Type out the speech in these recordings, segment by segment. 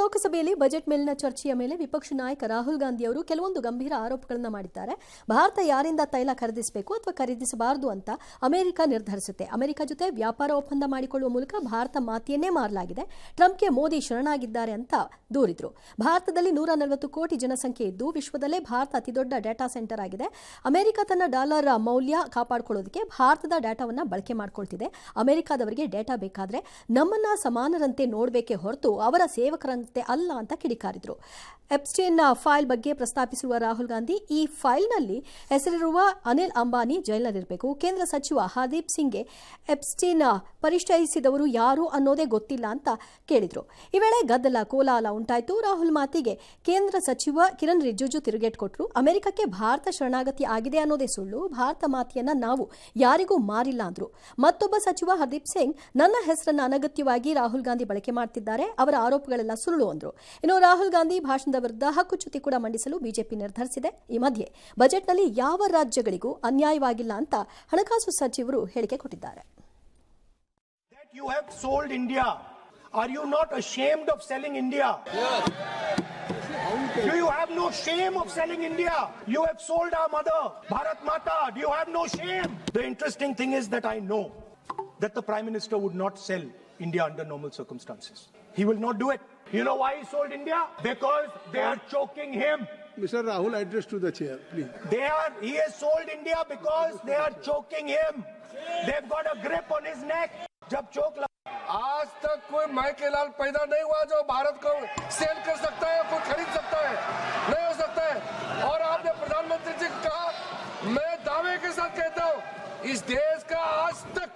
ಲೋಕಸಭೆಯಲ್ಲಿ ಬಜೆಟ್ ಮೇಲಿನ ಚರ್ಚೆಯ ಮೇಲೆ ವಿಪಕ್ಷ ನಾಯಕ ರಾಹುಲ್ ಗಾಂಧಿ ಅವರು ಕೆಲವೊಂದು ಗಂಭೀರ ಆರೋಪಗಳನ್ನು ಮಾಡಿದ್ದಾರೆ. ಭಾರತ ಯಾರಿಂದ ತೈಲ ಖರೀದಿಸಬೇಕು ಅಥವಾ ಖರೀದಿಸಬಾರದು ಅಂತ ಅಮೆರಿಕ ನಿರ್ಧರಿಸುತ್ತೆ. ಅಮೆರಿಕ ಜೊತೆ ವ್ಯಾಪಾರ ಒಪ್ಪಂದ ಮಾಡಿಕೊಳ್ಳುವ ಮೂಲಕ ಭಾರತ ಮಾತೆಯನ್ನೇ ಮಾರಲಾಗಿದೆ. ಟ್ರಂಪ್ಗೆ ಮೋದಿ ಶರಣಾಗಿದ್ದಾರೆ ಅಂತ ದೂರಿದ್ರು. ಭಾರತದಲ್ಲಿ 140 ಕೋಟಿ ಜನಸಂಖ್ಯೆ ಇದ್ದು ವಿಶ್ವದಲ್ಲೇ ಭಾರತ ಅತಿದೊಡ್ಡ ಡೇಟಾ ಸೆಂಟರ್ ಆಗಿದೆ. ಅಮೆರಿಕ ತನ್ನ ಡಾಲರ್ ಮೌಲ್ಯ ಕಾಪಾಡಿಕೊಳ್ಳೋದಕ್ಕೆ ಭಾರತದ ಡೇಟಾವನ್ನು ಬಳಕೆ ಮಾಡಿಕೊಳ್ತಿದೆ. ಅಮೆರಿಕದವರಿಗೆ ಡೇಟಾ ಬೇಕಾದ್ರೆ ನಮ್ಮನ್ನ ಸಮಾನರಂತೆ ನೋಡಬೇಕೇ ಹೊರತು ಅವರ ಸೇವಕರಂತೆ ಅಲ್ಲ ಅಂತ ಕಿಡಿಕಾರಿದ್ರು. ಎಪ್ಸ್ಟೈನ್ ಫೈಲ್ ಬಗ್ಗೆ ಪ್ರಸ್ತಾಪಿಸಿರುವ ರಾಹುಲ್ ಗಾಂಧಿ, ಈ ಫೈಲ್ನಲ್ಲಿ ಹೆಸರಿರುವ ಅನಿಲ್ ಅಂಬಾನಿ ಜೈಲಿನಲ್ಲಿರಬೇಕು. ಕೇಂದ್ರ ಸಚಿವ ಹರ್ದೀಪ್ ಸಿಂಗ್ಗೆ ಎಪ್ಸ್ಟೈನ್ ಪರಿಚಯಿಸಿದವರು ಯಾರು ಅನ್ನೋದೇ ಗೊತ್ತಿಲ್ಲ ಅಂತ ಕೇಳಿದ್ರು. ಈ ವೇಳೆ ಗದ್ದಲ ಕೋಲಾಹಲ ಉಂಟಾಯಿತು. ರಾಹುಲ್ ಮಾತಿಗೆ ಕೇಂದ್ರ ಸಚಿವ ಕಿರಣ್ ರಿಜಿಜು ತಿರುಗೇಟ್ ಕೊಟ್ಟರು. ಅಮೆರಿಕಕ್ಕೆ ಭಾರತ ಶರಣಾಗತಿ ಆಗಿದೆ ಅನ್ನೋದೇ ಸುಳ್ಳು. ಭಾರತ ಮಾತೆಯನ್ನ ನಾವು ಯಾರಿಗೂ ಮಾರಿಲ್ಲ ಅಂದ್ರು. ಮತ್ತೊಬ್ಬ ಸಚಿವ ಹರ್ದೀಪ್ ಸಿಂಗ್, ನನ್ನ ಹೆಸರನ್ನು ಅನಗತ್ಯವಾಗಿ ರಾಹುಲ್ ಗಾಂಧಿ ಬಳಕೆ ಮಾಡ್ತಿದ್ದಾರೆ, ಅವರ ಆರೋಪಗಳೆಲ್ಲ ಸುಳ್ಳು ಅಂದ್ರು. ಇನ್ನು ರಾಹುಲ್ ಗಾಂಧಿ ಭಾಷಣದ ವಿರುದ್ಧ ಹಕ್ಕುಚ್ಯುತಿ ಕೂಡ ಮಂಡಿಸಲು ಬಿಜೆಪಿ ನಿರ್ಧರಿಸಿದೆ. ಈ ಮಧ್ಯೆ ಬಜೆಟ್ನಲ್ಲಿ ಯಾವ ರಾಜ್ಯಗಳಿಗೂ ಅನ್ಯಾಯವಾಗಿಲ್ಲ ಅಂತ ಹಣಕಾಸು ಸಚಿವರು ಹೇಳಿಕೆ ಕೊಟ್ಟಿದ್ದಾರೆ. You have sold India. Are you not ashamed of selling India? Yes. Do you have no shame of selling India? You have sold our mother, Bharat Mata. Do you have no shame? The interesting thing is that I know that the Prime Minister would not sell India under normal circumstances. He will not do it. You know why he sold India? Because they are choking him. Mr. Rahul, address to the chair, please. He has sold India because they are choking him. They've got a grip on his neck. जब चोक आज तक कोई माई के लाल पैदा नहीं हुआ जो भारत को सेल कर सकता है, कोई खरीद सकता है, नहीं हो सकता है. और आपने प्रधानमंत्री जी कहा, मैं दावे के साथ कहता हूं, इस देश का आज तक.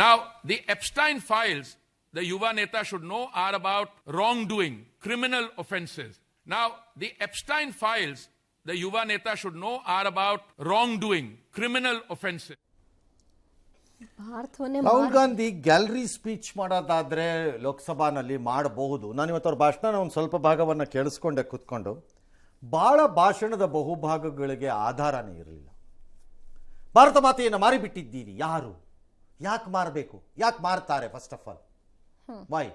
Now the Epstein files, the Yuva Neta should know, are about wrongdoing, criminal offences. Now the Epstein files, the Yuva Neta should know, are about wrongdoing, criminal offences. Rahul Gandhi gallery speech ಮಾಡೋದಾದ್ರೆ ಲೋಕಸಭಾನಲ್ಲಿ ಮಾಡಬಹುದು. ನಾನು ಇವತ್ತು ಅವ್ರ ಭಾಷಣ ಒಂದು ಸ್ವಲ್ಪ ಭಾಗವನ್ನು ಕೇಳಿಸ್ಕೊಂಡೆ ಕೂತ್ಕೊಂಡು. ಭಾಳ ಭಾಷಣದ ಬಹುಭಾಗಗಳಿಗೆ ಆಧಾರನೇ ಇರಲಿಲ್ಲ. ಭಾರತ ಮಾತೆಯನ್ನು ಮಾರಿಬಿಟ್ಟಿದ್ದೀರಿ, ಯಾರು, ಯಾಕೆ ಮಾರಬೇಕು, ಯಾಕೆ ಮಾರ್ತಾರೆ, ಫಸ್ಟ್ ಆಫ್ ಆಲ್ ವೈ,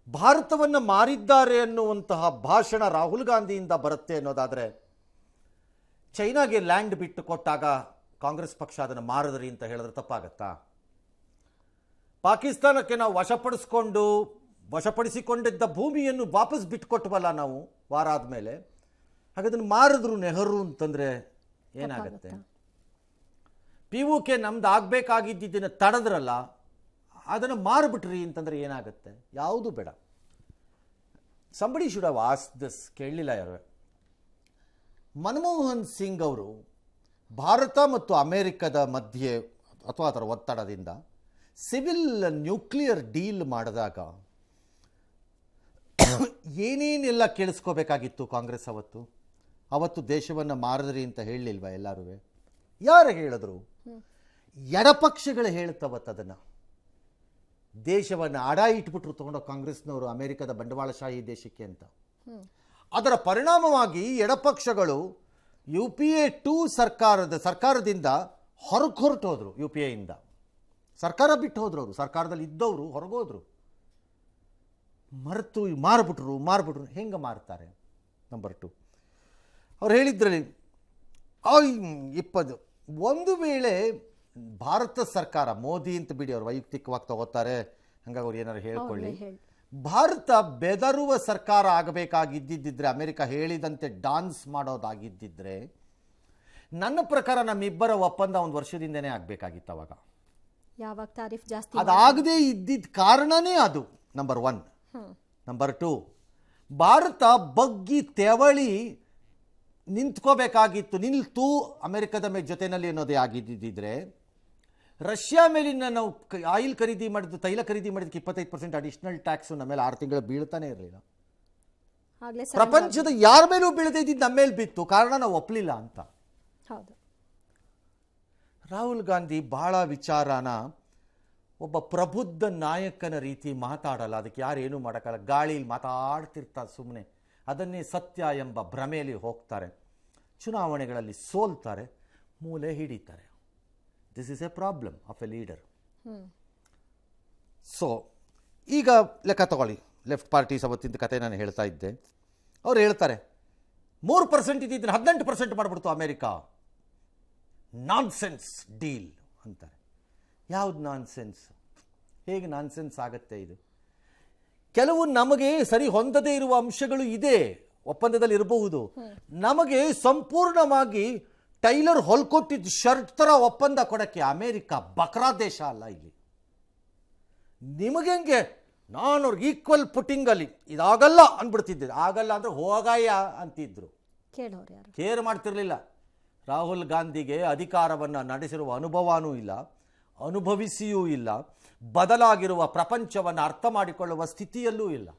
ಭಾರತವನ್ನು ಮಾರಿದ್ದಾರೆ ಅನ್ನುವಂತಹ ಭಾಷಣ ರಾಹುಲ್ ಗಾಂಧಿಯಿಂದ ಬರುತ್ತೆ ಅನ್ನೋದಾದರೆ, ಚೈನಾಗೆ ಲ್ಯಾಂಡ್ ಬಿಟ್ಟು ಕೊಟ್ಟಾಗ ಕಾಂಗ್ರೆಸ್ ಪಕ್ಷ ಅದನ್ನು ಮಾರಿದ್ರಿ ಅಂತ ಹೇಳಿದ್ರೆ ತಪ್ಪಾಗತ್ತಾ? ಪಾಕಿಸ್ತಾನಕ್ಕೆ ನಾವು ವಶಪಡಿಸಿಕೊಂಡಿದ್ದ ಭೂಮಿಯನ್ನು ವಾಪಸ್ ಬಿಟ್ಟುಕೊಟ್ವಲ್ಲ ನಾವು ವಾರ ಆದಮೇಲೆ, ಹಾಗಾದನ್ನು ಮಾರಿದ್ರು ನೆಹರು ಅಂತಂದರೆ ಏನಾಗುತ್ತೆ? POK ನಮ್ದು ಆಗಬೇಕಾಗಿದ್ದನ್ನು ತಡೆದ್ರಲ್ಲ, ಅದನ್ನು ಮಾರಿಬಿಟ್ರಿ ಅಂತಂದರೆ ಏನಾಗುತ್ತೆ? ಯಾವುದು ಬೇಡ. Somebody should have asked this. ಕೇಳಲಿಲ್ಲ ಯಾರು. ಮನಮೋಹನ್ ಸಿಂಗ್ ಅವರು ಭಾರತ ಮತ್ತು ಅಮೆರಿಕದ ಮಧ್ಯೆ ಅಥವಾ ಅದರ ಒತ್ತಡದಿಂದ ಸಿವಿಲ್ ನ್ಯೂಕ್ಲಿಯರ್ ಡೀಲ್ ಮಾಡಿದಾಗ ಏನೇನೆಲ್ಲ ಕೇಳಿಸ್ಕೋಬೇಕಾಗಿತ್ತು ಕಾಂಗ್ರೆಸ್ ಅವತ್ತು ದೇಶವನ್ನು ಮಾರಿದ್ರಿ ಅಂತ ಹೇಳಲಿಲ್ವ ಎಲ್ಲರೂ? ಯಾರು ಹೇಳಿದ್ರು? ಎಡಪಕ್ಷಗಳು ಹೇಳ್ತವತ್ತು ಅದನ್ನು. ದೇಶವನ್ನು ಅಡ ಇಟ್ಬಿಟ್ರು ತೊಗೊಂಡೋ ಕಾಂಗ್ರೆಸ್ನವರು ಅಮೆರಿಕದ ಬಂಡವಾಳಶಾಹಿ ದೇಶಕ್ಕೆ ಅಂತ. ಅದರ ಪರಿಣಾಮವಾಗಿ ಎಡಪಕ್ಷಗಳು UPA 2 ಸರ್ಕಾರದಿಂದ ಹೊರಟೋದ್ರು. UPA ಇಂದ ಸರ್ಕಾರ ಬಿಟ್ಟು ಹೋದ್ರು. ಅವರು ಸರ್ಕಾರದಲ್ಲಿ ಇದ್ದವರು ಹೊರಗೋದ್ರು. ಮಾರ್ಬಿಟ್ರು. ಹೆಂಗೆ ಮಾರ್ತಾರೆ? ನಂಬರ್ 2, ಅವ್ರು ಹೇಳಿದ್ರಲ್ಲಿ 20 ಒಂದು ವೇಳೆ ಭಾರತ ಸರ್ಕಾರ, ಮೋದಿ ಅಂತ ಬಿಡಿ, ಅವ್ರು ವೈಯಕ್ತಿಕವಾಗಿ ತಗೋತಾರೆ, ಹಂಗಾಗಿ ಅವ್ರು ಏನಾರು ಹೇಳ್ಕೊಳ್ಳಿ, ಭಾರತ ಬೆದರುವ ಸರ್ಕಾರ ಆಗಬೇಕಾಗಿದ್ದಿದ್ರೆ, ಅಮೆರಿಕ ಹೇಳಿದಂತೆ ಡಾನ್ಸ್ ಮಾಡೋದಾಗಿದ್ದಿದ್ರೆ, ನನ್ನ ಪ್ರಕಾರ ನಮ್ಮಿಬ್ಬರ ಒಪ್ಪಂದ ಒಂದು ವರ್ಷದಿಂದನೇ ಆಗಬೇಕಾಗಿತ್ತು. ಅವಾಗ ಅದಾಗದೇ ಇದ್ದಿದ್ದ ಕಾರಣನೇ ಅದು, ನಂಬರ್ 1. ನಂಬರ್ 2, ಭಾರತ ಬಗ್ಗಿ ತೆವಳಿ ನಿಂತ್ಕೋಬೇಕಾಗಿತ್ತು, ಅಮೆರಿಕದ ಜೊತೆನಲ್ಲಿ ಅನ್ನೋದೇ ಆಗಿದ್ದಿದ್ರೆ, ರಷ್ಯಾ ಮೇಲಿನ ನಾವು ಆಯಿಲ್ ಖರೀದಿ ಮಾಡಿದ್ದು, ತೈಲ ಖರೀದಿ ಮಾಡಿದ್ದಕ್ಕೆ 25% ಅಡಿಷನಲ್ ಟ್ಯಾಕ್ಸ್ ನಮ್ಮ ಮೇಲೆ 6 ತಿಂಗಳು ಬೀಳ್ತಾನೆ ಇರಲಿಲ್ಲ. ಪ್ರಪಂಚದ ಯಾರ ಮೇಲೂ ಬೀಳದೇ ಇದ್ದಿದ್ದು ನಮ್ಮ ಮೇಲೆ ಬಿತ್ತು, ಕಾರಣ ನಾವು ಒಪ್ಪಲಿಲ್ಲ ಅಂತ. ರಾಹುಲ್ ಗಾಂಧಿ ಬಹಳ ವಿಚಾರನ ಒಬ್ಬ ಪ್ರಬುದ್ಧ ನಾಯಕನ ರೀತಿ ಮಾತಾಡಲ್ಲ. ಅದಕ್ಕೆ ಯಾರೇನು ಮಾಡೋಕ್ಕಲ್ಲ. ಗಾಳಿಲಿ ಮಾತಾಡ್ತಿರ್ತಾರೆ ಸುಮ್ಮನೆ. ಅದನ್ನೇ ಸತ್ಯ ಎಂಬ ಭ್ರಮೆಯಲ್ಲಿ ಹೋಗ್ತಾರೆ. ಚುನಾವಣೆಗಳಲ್ಲಿ ಸೋಲ್ತಾರೆ, ಮೂಲೆ ಹಿಡಿತಾರೆ. This is a problem of a leader. So ಈಗ ಲೆಕ್ಕ ತಗೊಳ್ಳಿ, ಲೆಫ್ಟ್ ಪಾರ್ಟೀಸ್ ಅವತ್ತಿನ ಕತೆ ನಾನು ಹೇಳ್ತಾ ಇದ್ದೆ. ಅವ್ರು ಹೇಳ್ತಾರೆ 3% ಇದ್ದಿದ್ದನ್ನು 18% ಮಾಡಿಬಿಡ್ತು ಅಮೇರಿಕಾ. ನಾನ್ಸೆನ್ಸ್ ಡೀಲ್ ಅಂತಾರೆ. ಯಾವ್ದು ನಾನ್ಸೆನ್ಸ್? ಹೇಗೆ ನಾನ್ಸೆನ್ಸ್ ಆಗುತ್ತೆ ಇದು? ಕೆಲವು ನಮಗೆ ಸರಿ ಹೊಂದದೇ ಇರುವ ಅಂಶಗಳು ಇದೆ, ಒಪ್ಪಂದದಲ್ಲಿ ಇರಬಹುದು. ನಮಗೆ ಸಂಪೂರ್ಣವಾಗಿ ಟೈಲರ್ ಹೊಲ್ಕೊಟ್ಟಿದ್ದ ಶರ್ಟ್ ಥರ ಒಪ್ಪಂದ ಕೊಡೋಕ್ಕೆ ಅಮೇರಿಕಾ ಬಕ್ರಾ ದೇಶ ಅಲ್ಲ. ಇಲ್ಲಿ ನಿಮಗೆಂಗೆ ನಾನು ಅವ್ರಿಗೆ ಈಕ್ವಲ್ ಪುಟ್ಟಿಂಗಲ್ಲಿ ಇದಾಗಲ್ಲ ಅಂದ್ಬಿಡ್ತಿದ್ದೆ. ಆಗಲ್ಲ ಅಂದರೆ ಹೋಗಾಯ ಅಂತಿದ್ರು, ಕೇಳೋರು ಯಾರು? ಕೇರ್ ಮಾಡ್ತಿರ್ಲಿಲ್ಲ. ರಾಹುಲ್ ಗಾಂಧಿಗೆ ಅಧಿಕಾರವನ್ನು ನಡೆಸಿರುವ ಅನುಭವವೂ ಇಲ್ಲ, ಅನುಭವಿಸಿಯೂ ಇಲ್ಲ, ಬದಲಾಗಿರುವ ಪ್ರಪಂಚವನ್ನು ಅರ್ಥ ಮಾಡಿಕೊಳ್ಳುವ ಸ್ಥಿತಿಯಲ್ಲೂ ಇಲ್ಲ.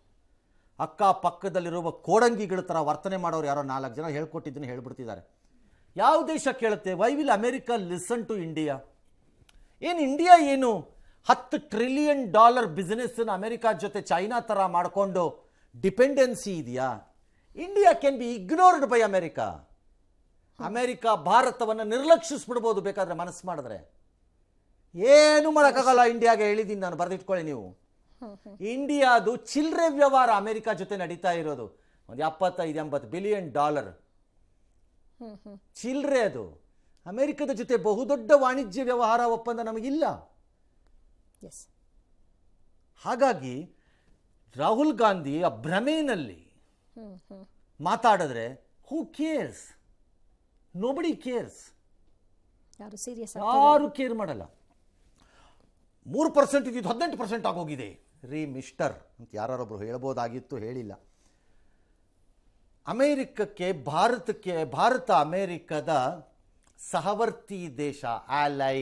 ಅಕ್ಕಪಕ್ಕದಲ್ಲಿರುವ ಕೋಡಂಗಿಗಳ ಥರ ವರ್ತನೆ ಮಾಡೋರು ಯಾರೋ 4 ಜನ ಹೇಳ್ಕೊಟ್ಟಿದ್ದನ್ನು ಹೇಳ್ಬಿಡ್ತಿದ್ದಾರೆ. ಯಾವ ದೇಶ ಕೇಳುತ್ತೆ? Why will America listen to India? ಏನು ಇಂಡಿಯಾ ಏನು $10 ಟ್ರಿಲಿಯನ್ ಬಿಸ್ನೆಸ್ಸನ್ನು ಅಮೇರಿಕಾ ಜೊತೆ ಚೈನಾ ಥರ ಮಾಡಿಕೊಂಡು ಡಿಪೆಂಡೆನ್ಸಿ ಇದೆಯಾ? India can be ignored by America. America ಭಾರತವನ್ನು ನಿರ್ಲಕ್ಷಿಸ್ಬಿಡ್ಬೋದು ಬೇಕಾದರೆ ಮನಸ್ಸು ಮಾಡಿದ್ರೆ. ಏನು ಮಾಡೋಕ್ಕಾಗಲ್ಲ ಇಂಡಿಯಾಗೆ. ಹೇಳಿದ್ದೀನಿ ನಾನು, ಬರೆದಿಟ್ಕೊಳ್ಳಿ ನೀವು. ಇಂಡಿಯಾದು ಚಿಲ್ಲರೆ ವ್ಯವಹಾರ ಅಮೇರಿಕಾ ಜೊತೆ ನಡೀತಾ ಇರೋದು ಒಂದು $75-80 ಬಿಲಿಯನ್. ಚಿಲ್ಲರೆ ಅದು. ಅಮೇರಿಕದ ಜೊತೆ ಬಹುದೊಡ್ಡ ವಾಣಿಜ್ಯ ವ್ಯವಹಾರ ಒಪ್ಪಂದ ನಮಗಿಲ್ಲ. ಹಾಗಾಗಿ ರಾಹುಲ್ ಗಾಂಧಿ ಆ ಭ್ರಮೆಯಲ್ಲಿ ಮಾತಾಡಿದ್ರೆ ಹೂ ಕೇರ್ಸ್? Nobody CARES. ಯಾರು ಕೇರ್ ಮಾಡಲ್ಲ. 3% ಇದ್ದಿದ್ದು 18% ಆಗೋಗಿದೆ ರೀ ಮಿಸ್ಟರ್ ಅಂತ ಯಾರೊಬ್ಬರು ಹೇಳ್ಬೋದಾಗಿತ್ತು, ಹೇಳಿಲ್ಲ. ಅಮೇರಿಕಕ್ಕೆ ಭಾರತ ಅಮೇರಿಕದ ಸಹವರ್ತಿ ದೇಶ, ಆಲೈ,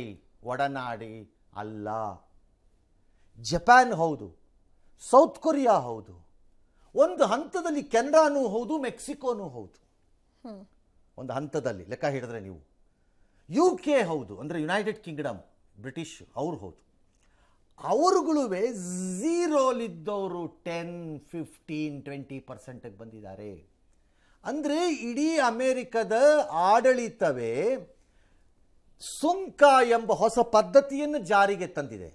ಒಡನಾಡಿ ಅಲ್ಲ. ಜಪಾನ್ ಹೌದು, ಸೌತ್ ಕೊರಿಯಾ ಹೌದು, ಒಂದು ಹಂತದಲ್ಲಿ ಕೆನಡಾನೂ ಹೌದು, ಮೆಕ್ಸಿಕೋನೂ ಹೌದು. ಒಂದು ಹಂತದಲ್ಲಿ ಲೆಕ್ಕ ಹಿಡಿದ್ರೆ ನೀವು UK ಹೌದು, ಅಂದರೆ ಯುನೈಟೆಡ್ ಕಿಂಗ್ಡಮ್, ಬ್ರಿಟಿಷ್ ಅವ್ರು ಹೌದು. ಅವರುಗಳು ಝೀರೋಲಿದ್ದವರು 10-15-20% ಬಂದಿದ್ದಾರೆ. ಅಂದರೆ ಇಡೀ ಅಮೇರಿಕದ ಆಡಳಿತವೇ ಸುಂಕ ಎಂಬ ಹೊಸ ಪದ್ಧತಿಯನ್ನು ಜಾರಿಗೆ ತಂದಿದೆ.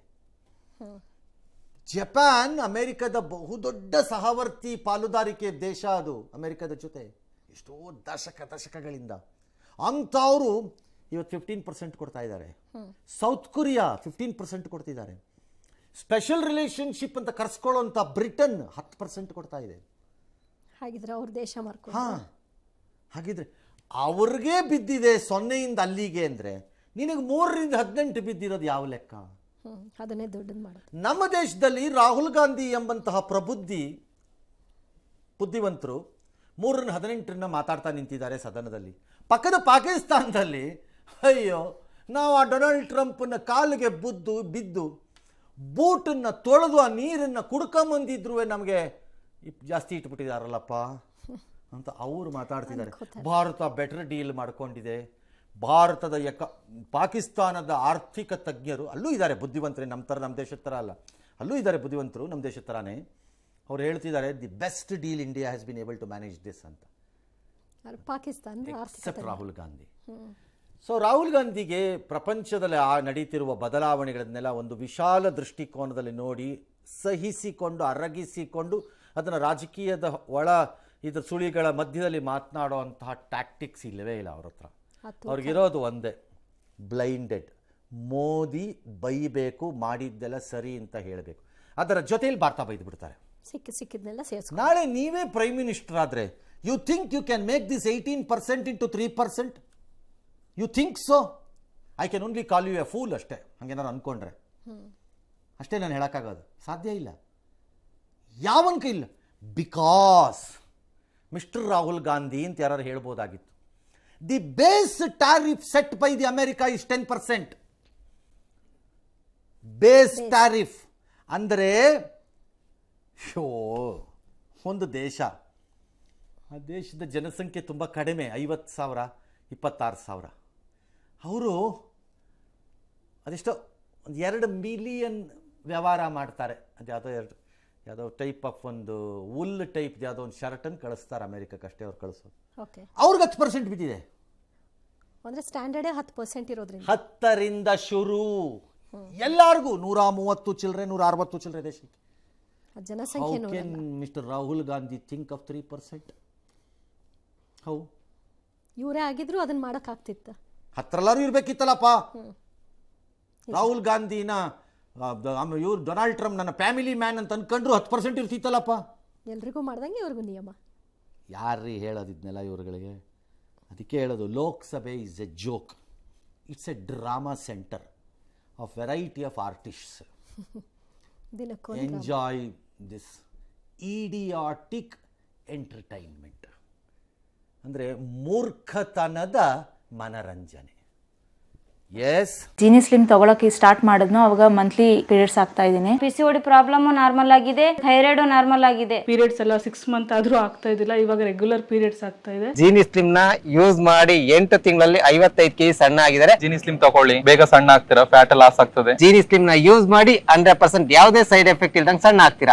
ಜಪಾನ್ ಅಮೇರಿಕದ ಬಹುದೊಡ್ಡ ಸಹವರ್ತಿ ಪಾಲುದಾರಿಕೆ ದೇಶ. ಅದು ಅಮೇರಿಕದ ಜೊತೆ ಎಷ್ಟೋ ದಶಕಗಳಿಂದ. ಅಂಥವರು ಇವತ್ತು 15% ಕೊಡ್ತಾ ಇದ್ದಾರೆ. ಸೌತ್ ಕೊರಿಯಾ 15% ಕೊಡ್ತಿದ್ದಾರೆ. ಸ್ಪೆಷಲ್ ರಿಲೇಷನ್ಶಿಪ್ ಅಂತ ಕರೆಸ್ಕೊಳ್ಳುವಂಥ ಬ್ರಿಟನ್ 10% ಕೊಡ್ತಾ ಇದೆ. ಹಾಗಿದ್ರೆ ಅವ್ರ ದೇಶ ಮಾರ್ಕೊಂಡು. ಹಾಗಿದ್ರೆ ಅವ್ರಿಗೆ ಬಿದ್ದಿದೆ 0ಯಿಂದ ಅಲ್ಲಿಗೆ ಅಂದರೆ ನಿನಗೆ 3-18 ಬಿದ್ದಿರೋದು ಯಾವ ಲೆಕ್ಕ? ಅದನ್ನೇ ದೊಡ್ಡದು ಮಾಡೋದು. ನಮ್ಮ ದೇಶದಲ್ಲಿ ರಾಹುಲ್ ಗಾಂಧಿ ಎಂಬಂತಹ ಬುದ್ಧಿವಂತರು 3-18 ಮಾತಾಡ್ತಾ ನಿಂತಿದ್ದಾರೆ ಸದನದಲ್ಲಿ. ಪಕ್ಕದ ಪಾಕಿಸ್ತಾನದಲ್ಲಿ ಅಯ್ಯೋ ನಾವು ಆ ಡೊನಾಲ್ಡ್ ಟ್ರಂಪ್ನ ಕಾಲಿಗೆ ಬಿದ್ದು ಬೂಟನ್ನು ತೊಳೆದು ಆ ನೀರನ್ನು ಕುಡ್ಕೊಂಬಂದಿದ್ರು ನಮಗೆ ಜಾಸ್ತಿ ಇಟ್ಬಿಟ್ಟಿದಾರಲ್ಲಪ್ಪ ಅಂತ ಅವರು ಮಾತಾಡ್ತಿದ್ದಾರೆ. ಭಾರತ ಬೆಟರ್ ಡೀಲ್ ಮಾಡ್ಕೊಂಡಿದೆ. ಭಾರತದ ಪಾಕಿಸ್ತಾನದ ಆರ್ಥಿಕ ತಜ್ಞರು ಅಲ್ಲೂ ಇದ್ದಾರೆ ಬುದ್ಧಿವಂತರೇ, ನಮ್ಮ ದೇಶದ ಥರ ಅಲ್ಲ, ಅಲ್ಲೂ ಇದ್ದಾರೆ ಬುದ್ಧಿವಂತರು ನಮ್ಮ ದೇಶದ ಥರನೇ. ಅವ್ರು ಹೇಳ್ತಿದ್ದಾರೆ the best deal India has been able to manage this ಅಂತ. ಪಾಕಿಸ್ತಾನ ಎಕ್ಸೆಪ್ಟ್ ರಾಹುಲ್ ಗಾಂಧಿ. ಸೊ ರಾಹುಲ್ ಗಾಂಧಿಗೆ ಪ್ರಪಂಚದಲ್ಲಿ ನಡೀತಿರುವ ಬದಲಾವಣೆಗಳನ್ನೆಲ್ಲ ಒಂದು ವಿಶಾಲ ದೃಷ್ಟಿಕೋನದಲ್ಲಿ ನೋಡಿ ಸಹಿಸಿಕೊಂಡು ಅರಗಿಸಿಕೊಂಡು ಅದನ್ನು ರಾಜಕೀಯದ ಇದ್ರ ಸುಳಿಗಳ ಮಧ್ಯದಲ್ಲಿ ಮಾತನಾಡುವಂತಹ ಟ್ಯಾಕ್ಟಿಕ್ಸ್ ಇಲ್ಲವೇ ಇಲ್ಲ ಅವ್ರ ಹತ್ರ. ಅವ್ರಿಗಿರೋದು ಒಂದೇ, ಬ್ಲೈಂಡೆಡ್. ಮೋದಿ ಬೈಬೇಕು, ಮಾಡಿದ್ದೆಲ್ಲ ಸರಿ ಅಂತ ಹೇಳಬೇಕು, ಅದರ ಜೊತೆಯಲ್ಲಿ ಭಾರತ ಬೈದು ಬಿಡ್ತಾರೆ. ಸಿಕ್ಕಿದ್ನೆಲ್ಲ ಸೇರಿಸ್ಕೊಂಡು ನಾಳೆ ನೀವೇ ಪ್ರೈಮ್ ಮಿನಿಸ್ಟರ್ ಆದರೆ you think you can make this 18% into 3%? You think so? I can only call you a fool ಅಷ್ಟೇ. ಹಂಗೇನಾರು ಅಂದ್ಕೊಂಡ್ರೆ ಅಷ್ಟೇ ನಾನು ಹೇಳೋಕ್ಕಾಗೋದು. ಸಾಧ್ಯ ಇಲ್ಲ, ಯಾವಂಕ ಇಲ್ಲ. ಬಿಕಾಸ್ ಮಿಸ್ಟರ್ ರಾಹುಲ್ ಗಾಂಧಿ ಅಂತ ಯಾರು ಹೇಳ್ಬೋದಾಗಿತ್ತು. The base tariff set by the America is 10%. Base tariff ಅಂದರೆ ಒಂದು ದೇಶ, ಆ ದೇಶದ ಜನಸಂಖ್ಯೆ ತುಂಬ ಕಡಿಮೆ, 50,000 26,000. ಅವರು ಅದೆಷ್ಟೋ 2 ಮಿಲಿಯನ್ ವ್ಯವಹಾರ ಮಾಡ್ತಾರೆ. ಅದು ಯಾವುದೋ ಟೈಪ್ ಆಫ್ ಒಂದು ವುಲ್ ಟೈಪ್ ಯಾವುದೋ ಒಂದು ಶರ್ಟನ್ನು ಕಳಿಸ್ತಾರೆ ಅಮೇರಿಕಕ್ಕೆ, ಅಷ್ಟೇ ಅವ್ರು ಕಳಿಸೋದು. ಅವ್ರಿಗೆ 10% ಬಿದ್ದಿದೆ. ಅಂದರೆ ಸ್ಟ್ಯಾಂಡರ್ಡೇ 10% ಇರೋದ್ರಿಂದ 10ರಿಂದ ಶುರು ಎಲ್ಲರಿಗೂ 130 ಚಿಲ್ಲರೆ 160 ಚಿಲ್ಲರೆ ದೇಶಕ್ಕೆ ಆ ಜನಸಂಖ್ಯೆ How can Mr. Rahul Gandhi think of 3%? How? ಇವರೇ ಆಗಿದ್ರು ಅದನ್ನ ಮಾಡೋಕ್ಕಾಗ್ತಿತ್ತ? ಹತ್ರಲ್ಲಾರು ಇರ್ಬೇಕಿತ್ತಲ್ಲಪ್ಪ. ರಾಹುಲ್ ಗಾಂಧಿನ ಇವ್ರು ಡೊನಾಲ್ಡ್ ಟ್ರಂಪ್ ನನ್ನ ಫ್ಯಾಮಿಲಿ ಮ್ಯಾನ್ ಅಂತ ಅನ್ಕೊಂಡ್ರು 10% ಇರ್ತಿತ್ತಲ್ಲಪ್ಪ. ಎಲ್ರಿಗೂ ಮಾಡ್ದಂಗೆ ಇವ್ರಿಗೂ ನಿಯಮ. ಯಾರ್ರೀ ಹೇಳೋದಿದ್ನೆಲ್ಲ ಇವ್ರುಗಳಿಗೆ? ಅದಕ್ಕೆ ಹೇಳೋದು Lok Sabha is a joke, it's a drama center of variety of artists. Enjoy this idiotic entertainment, ಅಂದರೆ ಮೂರ್ಖತನದ ಮನರಂಜನೆ. ಎಸ್, ಜೀನಿ ಸ್ಲಿಮ್ ತಗೊಳಕ್ಕೆ ಸ್ಟಾರ್ಟ್ ಮಾಡಿದ್ನು ಅವಾಗ ಮಂತ್ಲಿ ಪೀರಿಯಡ್ಸ್ ಆಗ್ತಾ ಇದ್ದೀನಿ. PCOD ಪ್ರಾಬ್ಲಮ್ ನಾರ್ಮಲ್ ಆಗಿದೆ, ಥೈರಾಯ್ಡ್ ನಾರ್ಮಲ್ ಆಗಿದೆ. ಪೀರಿಯಡ್ಸ್ ಎಲ್ಲ 6 ಮಂತ್ ಆದ್ರೂ ಆಗ್ತಾ ಇದ್ದಿಲ್ಲ, ಇವಾಗ ರೆಗ್ಯುಲರ್ ಪೀರಿಯಡ್ಸ್ ಆಗ್ತಾ ಇದೆ. ಜೀನಿ ಸ್ಲಿಮ್ ನ ಯೂಸ್ ಮಾಡಿ 8 ತಿಂಗಳಲ್ಲಿ 55 kg ಸಣ್ಣ ಆಗಿದ್ದಾರೆ. ಜೀನಿ ಸ್ಲಿಮ್ ತಗೊಳ್ಳಿ, ಬೇಗ ಸಣ್ಣ ಆಗ್ತೀರಾ, ಫ್ಯಾಟ್ ಲಾಸ್ ಆಗ್ತದೆ. ಜೀನಿ ಸ್ಲಿಮ್ ನ ಯೂಸ್ ಮಾಡಿ 100% ಯಾವುದೇ ಸೈಡ್ ಎಫೆಕ್ಟ್ ಇಲ್ದಂಗೆ ಸಣ್ಣ ಆಗ್ತೀರಾ.